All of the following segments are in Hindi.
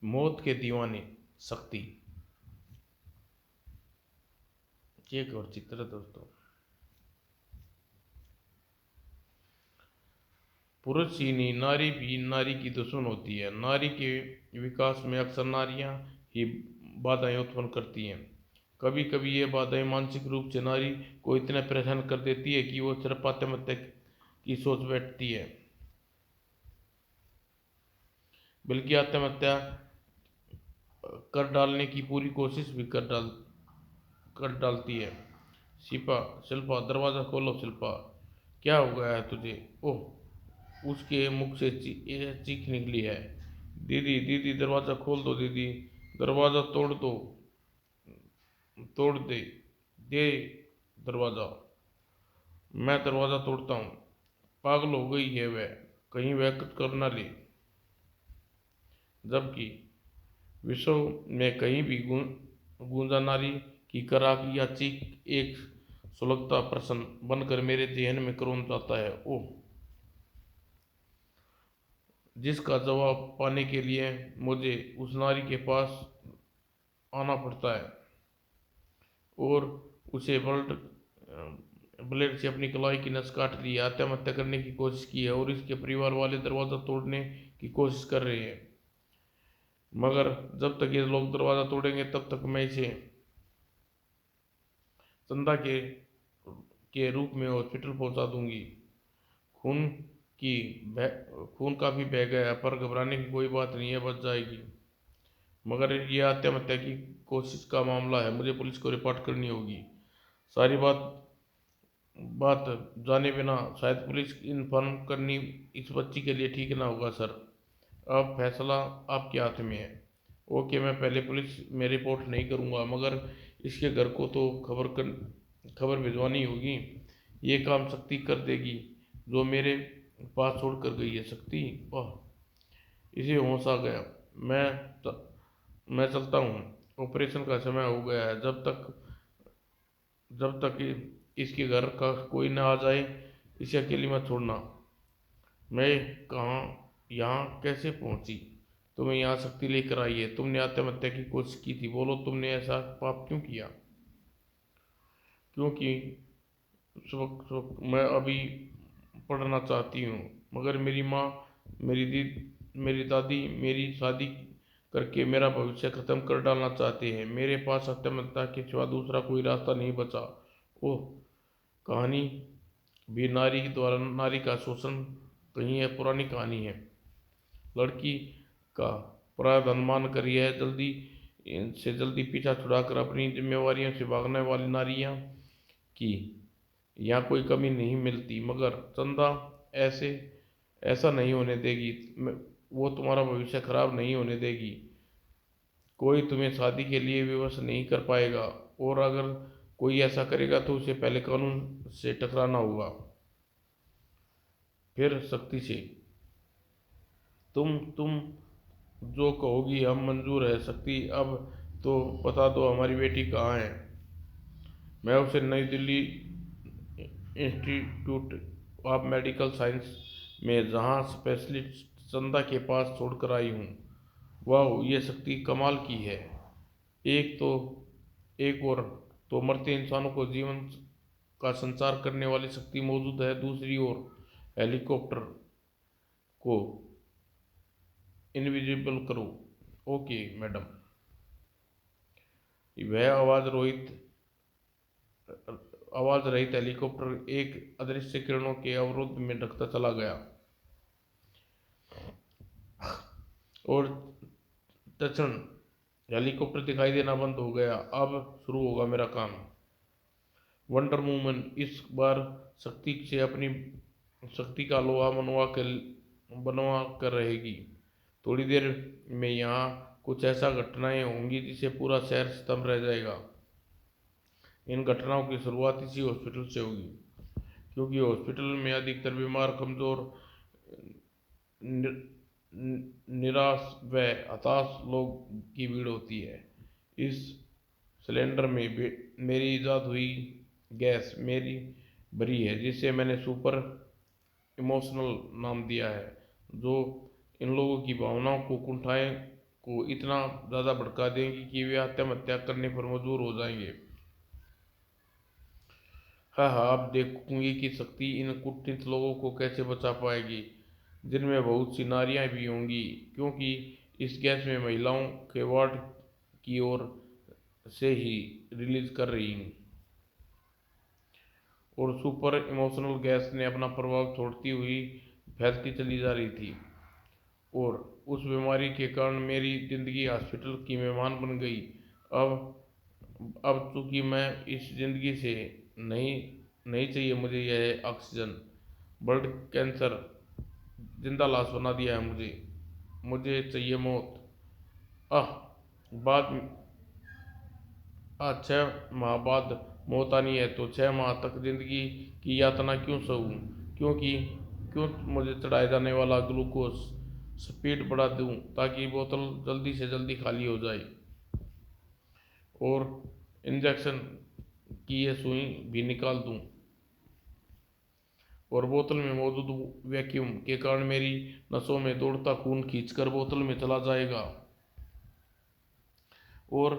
मौत के दीवाने शक्ति। एक और चित्र दोस्तों। पुरुष ही नहीं, नारी भी नारी की दुश्मन होती है। नारी के विकास में अक्सर नारियां ही बाधाएं उत्पन्न करती हैं। कभी कभी ये बाधाएं मानसिक रूप से नारी को इतना परेशान कर देती है कि वो सिर्फ आत्महत्या की सोच बैठती है, बल्कि आत्महत्या कर डालने की पूरी कोशिश भी कर डालती है। शिल्पा, दरवाजा खोलो शिल्पा। क्या हो गया है तुझे? ओह, उसके मुख से चीख निकली है। दीदी दीदी, दरवाजा खोल दो दीदी, दरवाजा तोड़ दे दरवाजा। मैं दरवाजा तोड़ता हूँ? पागल हो गई है वह, कहीं वह कुछ कर ना ले। जबकि विश्व में कहीं भी गूंजा नारी की कराह या चीख एक सुलगता प्रश्न बनकर मेरे जहन में क्रोध जाता है। ओह, जिसका जवाब पाने के लिए मुझे उस नारी के पास आना पड़ता है और उसे ब्लेड से अपनी कलाई की नस काट ली है, आत्महत्या करने की कोशिश की है और इसके परिवार वाले दरवाज़ा तोड़ने की कोशिश कर रहे हैं। मगर जब तक ये लोग दरवाज़ा तोड़ेंगे तब तक मैं इसे चंदा के रूप में हॉस्पिटल पहुंचा दूंगी। खून की खून काफ़ी बह गया पर घबराने की कोई बात नहीं है, बच जाएगी। मगर यह आत्महत्या की कोशिश का मामला है, मुझे पुलिस को रिपोर्ट करनी होगी। सारी बात बात जाने बिना शायद पुलिस इन्फॉर्म करनी इस बच्ची के लिए ठीक ना होगा सर। अब फैसला आपके हाथ में है। ओके, मैं पहले पुलिस में रिपोर्ट नहीं करूँगा, मगर इसके घर को तो खबर भिजवानी होगी। ये काम शक्ति कर देगी जो मेरे पास छोड़ कर गई है। शक्ति, वाह, इसे होश आ गया। मैं मैं चलता हूँ, ऑपरेशन का समय हो गया है। जब तक इसके घर का कोई ना आ जाए इसे अकेली मत छोड़ना। मैं कहाँ, यहाँ कैसे पहुँची? तुम्हें यहाँ शक्ति लेकर आई है। तुमने आत्महत्या की कोशिश की थी, बोलो तुमने ऐसा पाप क्यों किया? क्योंकि मैं अभी पढ़ना चाहती हूँ, मगर मेरी माँ, मेरी दादी मेरी शादी करके मेरा भविष्य खत्म कर डालना चाहते हैं। मेरे पास आत्महत्या के सिवा दूसरा कोई रास्ता नहीं बचा। ओह, कहानी भी नारी द्वारा नारी का शोषण कहीं है, पुरानी कहानी है। लड़की का पराया धन मानकर यह जल्दी पीछा छुड़ाकर अपनी जिम्मेवारियों से भागने वाली नारियां की यहाँ कोई कमी नहीं मिलती। मगर चंदा ऐसे ऐसा नहीं होने देगी। वो तुम्हारा भविष्य खराब नहीं होने देगी। कोई तुम्हें शादी के लिए विवश नहीं कर पाएगा, और अगर कोई ऐसा करेगा तो उसे पहले कानून से टकराना होगा, फिर सख्ती से। तुम जो कहोगी हम मंजूर है शक्ति। अब तो बता दो हमारी बेटी कहाँ है? मैं उसे नई Delhi institute of medical science में, जहाँ स्पेशलिस्ट चंदा के पास छोड़कर आई हूँ। वाह, ये शक्ति कमाल की है। एक तो एक और तो मरते इंसानों को जीवन का संचार करने वाली शक्ति मौजूद है, दूसरी ओर हेलीकॉप्टर को इनविजिबल करो। Okay madam. वह आवाज रहित हेलीकॉप्टर एक अदृश्य किरणों के अवरोध में ढकता चला गया और तक्षण हेलीकॉप्टर दिखाई देना बंद हो गया। अब शुरू होगा मेरा काम। वंडर वूमन इस बार शक्ति से अपनी शक्ति का लोहा बनवा कर रहेगी। थोड़ी देर में यहाँ कुछ ऐसा घटनाएं होंगी जिसे पूरा शहर स्तब्ध रह जाएगा। इन घटनाओं की शुरुआत इसी हॉस्पिटल से होगी, क्योंकि हॉस्पिटल में अधिकतर बीमार, कमजोर, निराश व हताश लोग की भीड़ होती है। इस सिलेंडर में मेरी ईजाद हुई गैस मेरी भरी है, जिसे मैंने सुपर इमोशनल नाम दिया है, जो इन लोगों की भावनाओं को कुंठाए को इतना ज़्यादा भड़का देंगी कि वे आत्महत्या करने पर मजबूर हो जाएंगे। हाँ हाँ, अब देखूंगी कि शक्ति इन कुत्सित लोगों को कैसे बचा पाएगी, जिनमें बहुत सी नारियां भी होंगी, क्योंकि इस गैस में महिलाओं के वार्ड की ओर से ही रिलीज कर रही हूँ। और सुपर इमोशनल गैस ने अपना प्रभाव छोड़ती हुई फैलती चली जा रही थी। और उस बीमारी के कारण मेरी ज़िंदगी हॉस्पिटल की मेहमान बन गई। अब चूंकि मैं इस ज़िंदगी से नहीं नहीं चाहिए मुझे यह ऑक्सीजन, ब्लड कैंसर जिंदा लाश बना दिया है मुझे। मुझे चाहिए मौत। आह, बाद 6 माह बाद मौत आनी है तो 6 माह तक जिंदगी की यातना क्यों सहूँ? क्योंकि क्यों मुझे चढ़ाए जाने वाला ग्लूकोज स्पीड बढ़ा दूँ ताकि बोतल जल्दी से जल्दी खाली हो जाए और इंजेक्शन की ये सुई भी निकाल दूँ। और बोतल में मौजूद वैक्यूम के कारण मेरी नसों में दौड़ता खून खींचकर बोतल में चला जाएगा और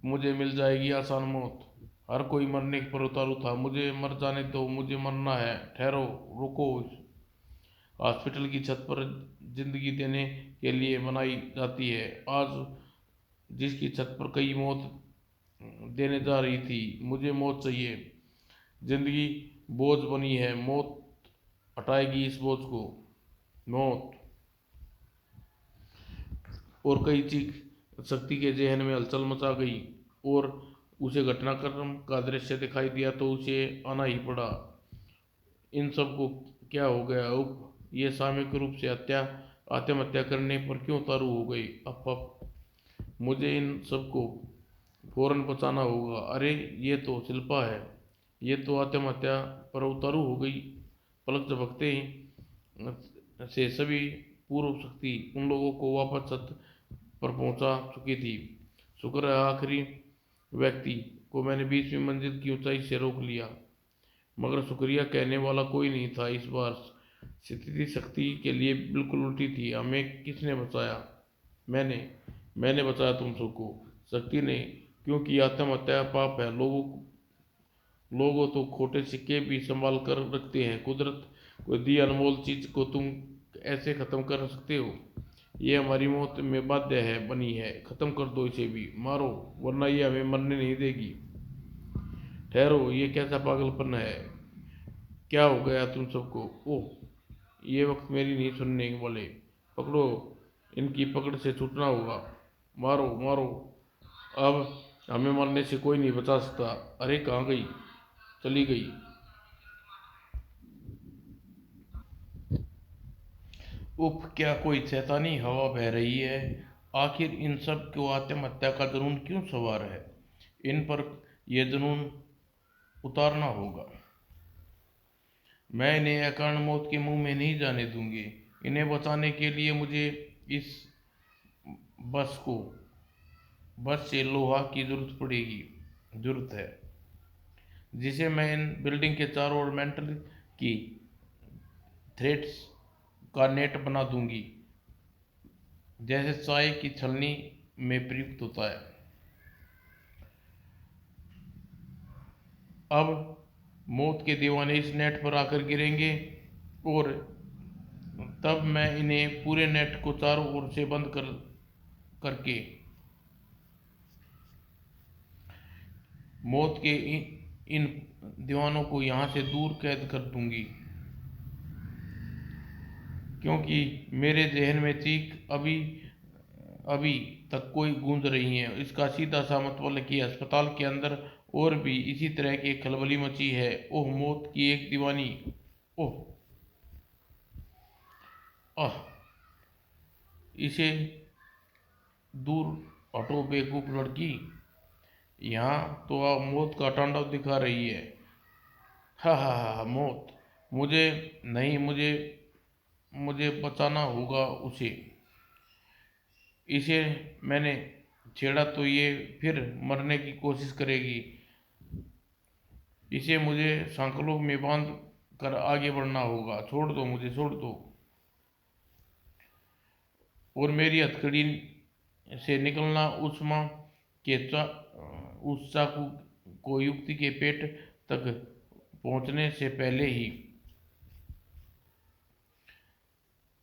मुझे मिल जाएगी आसान मौत। हर कोई मरने पर उतारू था, मुझे मर जाने दो, मुझे मरना है। ठहरो, रुको। हॉस्पिटल की छत पर जिंदगी देने के लिए बनाई जाती है, आज जिसकी छत पर कई मौत देने जा रही थी। मुझे मौत चाहिए। जिंदगी बोझ बनी है, मौत हटाएगी इस बोझ को। मौत। और कई चीख शक्ति के जहन में हलचल मचा गई और उसे घटनाक्रम का दृश्य दिखाई दिया तो उसे आना ही पड़ा। इन सब को क्या हो गया? उप ये सामूहिक रूप से आत्महत्या करने पर क्यों उतारू हो गई? अब मुझे इन सबको फौरन बचाना होगा। अरे ये तो शिल्पा है, ये तो आत्महत्या पर उतारू हो गई। पलक झपकते ही से सभी पूर्व शक्ति उन लोगों को वापस छत पर पहुंचा चुकी थी। शुक्र है आखिरी व्यक्ति को मैंने 20वीं मंजिल की ऊंचाई से रोक लिया। मगर शुक्रिया कहने वाला कोई नहीं था इस बार। स्थिति शक्ति के लिए बिल्कुल उल्टी थी। हमें किसने बचाया? मैंने मैंने बचाया तुम सबको। शक्ति ने, क्योंकि आत्महत्या पाप है। लोगों तो खोटे सिक्के भी संभाल कर रखते हैं। कुदरत को दी अनमोल चीज को तुम ऐसे खत्म कर सकते हो? ये हमारी मौत में बाध्य है बनी है। खत्म कर दो इसे भी, मारो, वरना ये हमें मरने नहीं देगी। ठहरो, ये कैसा पागलपन है? क्या हो गया तुम सबको? ओह, ये वक्त मेरी नहीं सुनने वाले। पकड़ो, इनकी पकड़ से छूटना होगा। मारो मारो, अब हमें मरने से कोई नहीं बचा सकता। अरे कहाँ गई? चली गई। उफ, क्या कोई शैतानी हवा बह रही है? आखिर इन सब को आत्महत्या का जुनून क्यों सवार है? इन पर यह जुनून उतारना होगा। मैं इन्हें अकारण मौत के मुंह में नहीं जाने दूंगी। इन्हें बचाने के लिए मुझे इस बस को बस से लोहा की जरूरत है, जिसे मैं इन बिल्डिंग के चारों ओर मेंटल की थ्रेड्स का नेट बना दूंगी, जैसे चाय की छलनी में प्रयुक्त होता है। अब मौत के दीवाने इस नेट पर आकर गिरेंगे और तब मैं इन्हें पूरे नेट को चारों ओर से बंद करके मौत के इन दीवानों को यहाँ से दूर कैद कर दूंगी, क्योंकि मेरे जहन में चीख अभी अभी तक कोई गूंज रही है। इसका सीधा सा मतलब है कि अस्पताल के अंदर और भी इसी तरह की खलबली मची है। ओह, मौत की एक दीवानी। ओह, आह, इसे दूर हटो बेवकूफ लड़की। यहाँ तो आप मौत का तांडव दिखा रही है। हा हा हा, मौत। मुझे नहीं, मुझे मुझे बचाना होगा उसे। इसे मैंने छेड़ा तो ये फिर मरने की कोशिश करेगी। इसे मुझे सांकलों में बांध कर आगे बढ़ना होगा। छोड़ दो मुझे, छोड़ दो। और मेरी हथकड़ी से निकलना उष्मा के उस चाकू को युक्ति के पेट तक पहुंचने से पहले ही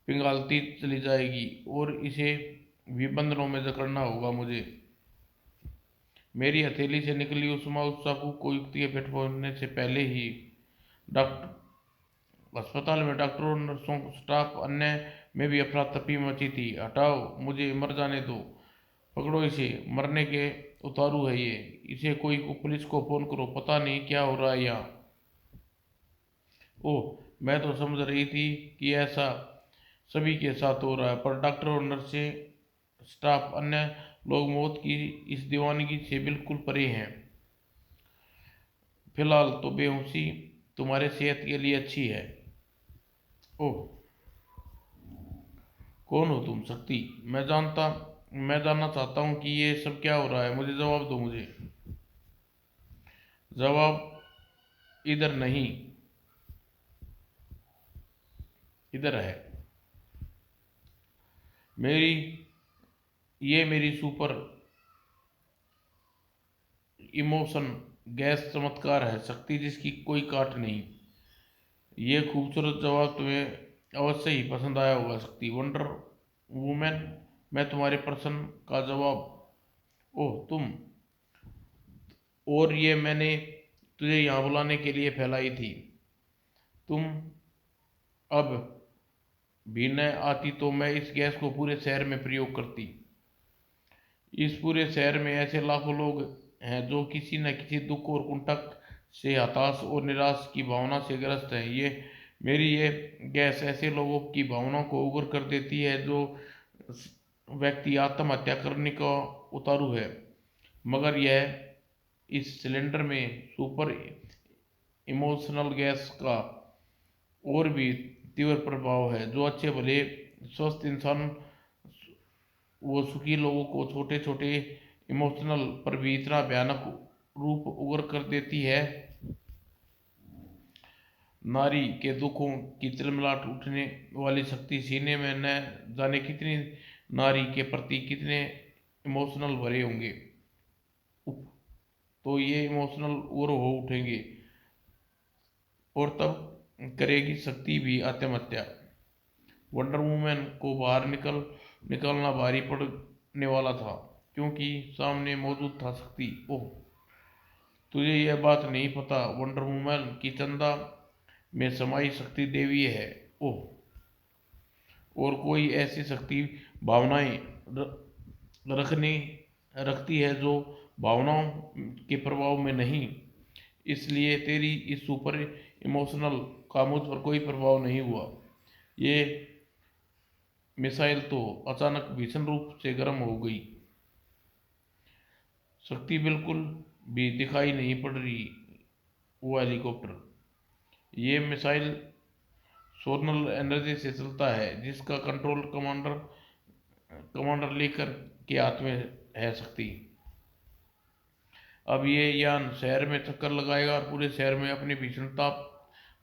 पिघलती चली जाएगी और इसे भी बंधनों में जकड़ना होगा मुझे। मेरी हथेली से निकली उष्मा उस चाकू को युक्ति के पेट पहुंचने से पहले ही डॉक्टर अस्पताल में डॉक्टरों, नर्सों, स्टाफ अन्य में भी अफरा तफरी मची थी। हटाओ, मुझे मर जाने दो, पकड़ो इसे, मरने के उतारू है ये, इसे कोई पुलिस को फोन करो, पता नहीं क्या हो रहा है यहाँ। ओह, मैं तो समझ रही थी कि ऐसा सभी के साथ हो रहा है, पर डॉक्टर और नर्सें, स्टाफ, अन्य लोग मौत की इस दीवानगी से बिल्कुल परे हैं। फिलहाल तो बेहोशी तुम्हारे सेहत के लिए अच्छी है। ओह, कौन हो तुम? शक्ति। मैं जानना चाहता हूँ कि ये सब क्या हो रहा है, मुझे जवाब दो। मुझे जवाब इधर नहीं, इधर है। मेरी ये मेरी सुपर इमोशन गैस चमत्कार है शक्ति, जिसकी कोई काट नहीं। ये खूबसूरत जवाब तुम्हें अवश्य ही पसंद आया होगा शक्ति। वंडर वुमेन, मैं तुम्हारे प्रश्न का जवाब। ओह, तुम। और ये मैंने तुझे यहाँ बुलाने के लिए फैलाई थी। तुम अब भी न आती तो मैं इस गैस को पूरे शहर में प्रयोग करती। इस पूरे शहर में ऐसे लाखों लोग हैं जो किसी न किसी दुख और कुंठक से, हताश और निराश की भावना से ग्रस्त हैं। ये गैस ऐसे लोगों की भावना को उग्र कर देती है जो व्यक्ति आत्महत्या करने का उतारू है। मगर यह इस सिलेंडर में सुपर इमोशनल गैस का और भी तीव्र प्रभाव है, जो अच्छे भले स्वस्थ इंसान वो सुखी लोगों को छोटे छोटे इमोशनल पर भी इतना भयानक रूप उग्र कर देती है। नारी के दुखों की तिलमिलाट उठने वाली शक्ति सीने में न जाने कितनी नारी के प्रति कितने इमोशनल भरे होंगे। तो ये इमोशनल उग्र हो उठेंगे और तब करेगी शक्ति भी आत्महत्या। वंडर वुमन को बाहर निकलना भारी पड़ने वाला था, क्योंकि सामने मौजूद था शक्ति। ओह, तुझे यह बात नहीं पता, वंडर वुमन की चंदा में समाई शक्ति देवी है। ओह, और कोई ऐसी शक्ति भावनाएं रखने रखती है जो भावनाओं के प्रभाव में नहीं। इसलिए तेरी इस सुपर इमोशनल का मुझ पर कोई प्रभाव नहीं हुआ। ये मिसाइल तो अचानक भीषण रूप से गर्म हो गई। शक्ति बिल्कुल भी दिखाई नहीं पड़ रही वो हेलीकॉप्टर। ये मिसाइल सोलर एनर्जी से चलता है, जिसका कंट्रोल कमांडर लेकर के हाथ में है शक्ति। अब ये यान शहर में चक्कर लगाएगा और पूरे शहर में अपनी भीषण ताप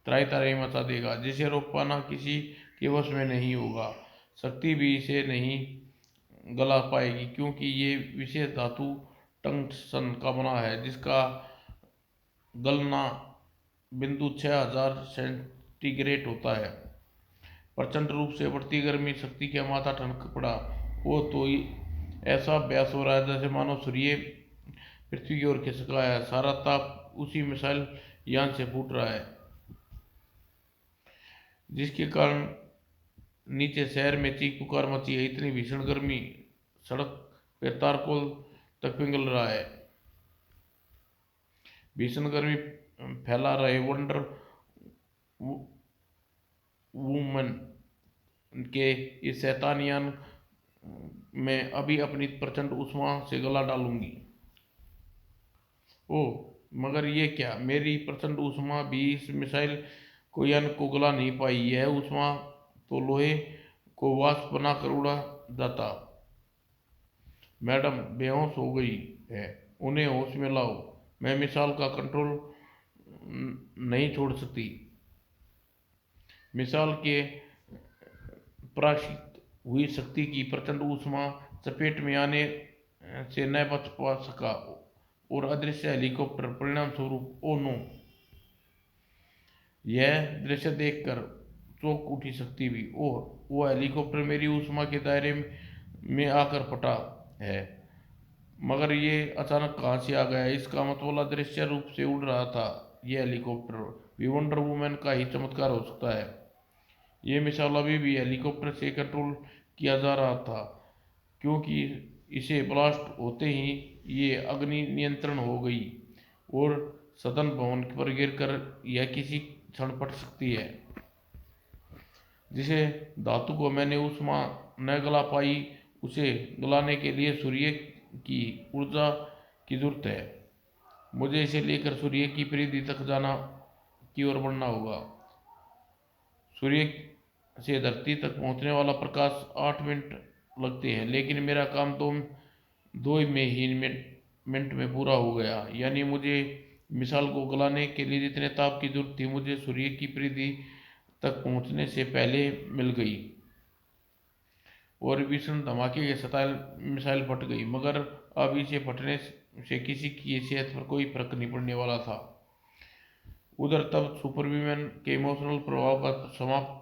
त्राही त्राही मचा देगा, जिसे रोक पाना किसी के वश में नहीं होगा। शक्ति भी इसे नहीं गला पाएगी, क्योंकि ये विशेष धातु टंगस्टन का बना है, जिसका गलना बिंदु 6000 सेंटीग्रेड होता है। प्रचंड रूप से बढ़ती गर्मी शक्ति का माथा ठनक पड़ा। वो तो ऐसा अभ्यास हो रहा है जैसे मानो सूर्य पृथ्वी की ओर खिसका है। सारा ताप उसी मिसाइल यान से फूट रहा है, जिसके कारण नीचे शहर में चीख पुकार मची है। इतनी भीषण गर्मी सड़क पे तारकोल तक पिघल रहा है। भीषण गर्मी फैला रहे वंडर वुमन के इस शैतान यान में अभी अपनी प्रचंड उष्मा से गला डालूंगी। ओ, मगर ये क्या, मेरी प्रचंड उष्मा भी इस मिसाइल को यान को गला नहीं पाई। यह उष्मा तो लोहे को वाष्प बनाकर उड़ा जाता। मैडम बेहोश हो गई है, उन्हें होश में लाओ। मैं मिसाइल का कंट्रोल नहीं छोड़ सकती। मिसाइल के हुई शक्ति की प्रचंड ऊष्मा चपेट में आने से न बच पा सका और अदृश्य हेलीकॉप्टर परिणाम स्वरूप ओ नो। यह दृश्य देखकर चौंक उठी शक्ति भी। ओह, वो हेलीकॉप्टर मेरी ऊष्मा के दायरे में आकर फटा है। मगर ये अचानक कहाँ से आ गया? इसका मतलब अदृश्य रूप से उड़ रहा था। यह हेलीकॉप्टर भी वंडर वुमन का ही चमत्कार हो सकता है। ये मिसाल अभी भी हेलीकॉप्टर से कंट्रोल किया जा रहा था, क्योंकि इसे ब्लास्ट होते ही ये अग्नि नियंत्रण हो गई और सदन भवन पर गिरकर यह किसी क्षण फट सकती है। जिसे धातु को मैंने ऊष्मा न गला पाई, उसे गलाने के लिए सूर्य की ऊर्जा की जरूरत है। मुझे इसे लेकर सूर्य की परिधि तक जाना की ओर बढ़ना होगा। सूर्य से धरती तक पहुंचने वाला प्रकाश 8 मिनट लगते हैं, लेकिन मेरा काम दो में ही मिनट में पूरा हो गया। यानी मुझे मिसाल को गलाने के लिए जितने ताप की जरूरत थी, मुझे सूर्य की परिधि तक पहुंचने से पहले मिल गई। और भीषण धमाके के साथ मिसाइल फट गई, मगर अब इसे फटने से किसी की सेहत पर कोई फर्क नहीं पड़ने वाला था। उधर तब सुपरमैन के इमोशनल प्रभाव का समाप्त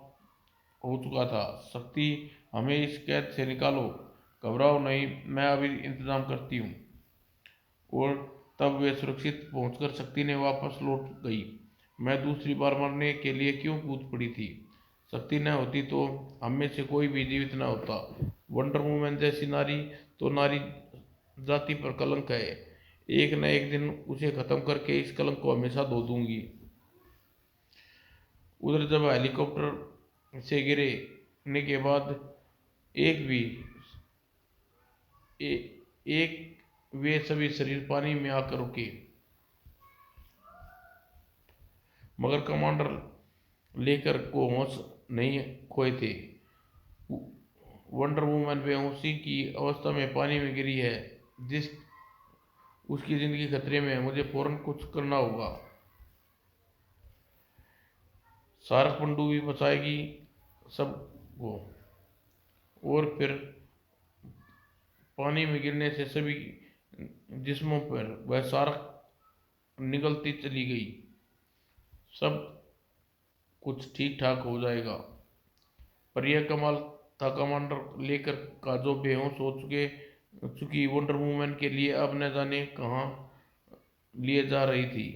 हो चुका था। शक्ति, हमें इस कैद से निकालो। घबराओ नहीं, मैं अभी इंतजाम करती हूँ। और तब वे सुरक्षित पहुंचकर शक्ति ने वापस लौट गई। मैं दूसरी बार मरने के लिए क्यों कूद पड़ी थी? शक्ति न होती तो हम में से कोई भी जीवित न होता। वंडर वुमन जैसी नारी तो नारी जाति पर कलंक है। एक न एक दिन उसे खत्म करके इस कलंक को हमेशा धो दूंगी। उधर जब हेलीकॉप्टर से गिरने के बाद एक भी एक वे सभी शरीर पानी में आकर रुके, मगर कमांडर लेकर को होश नहीं खोए थे। वंडर वुमन बेहोशी की अवस्था में पानी में गिरी है। जिस उसकी जिंदगी खतरे में है। मुझे फौरन कुछ करना होगा। शार्क पनडुब्बी बचाएगी सबको। और फिर पानी में गिरने से सभी जिस्मों पर वह शार्क निगलती चली गई। सब कुछ ठीक ठाक हो जाएगा। पर यह कमाल था, कमांडर लेकर का जो बेहोश हो चुकी वंडर वुमन के लिए अब न जाने कहाँ लिए जा रही थी।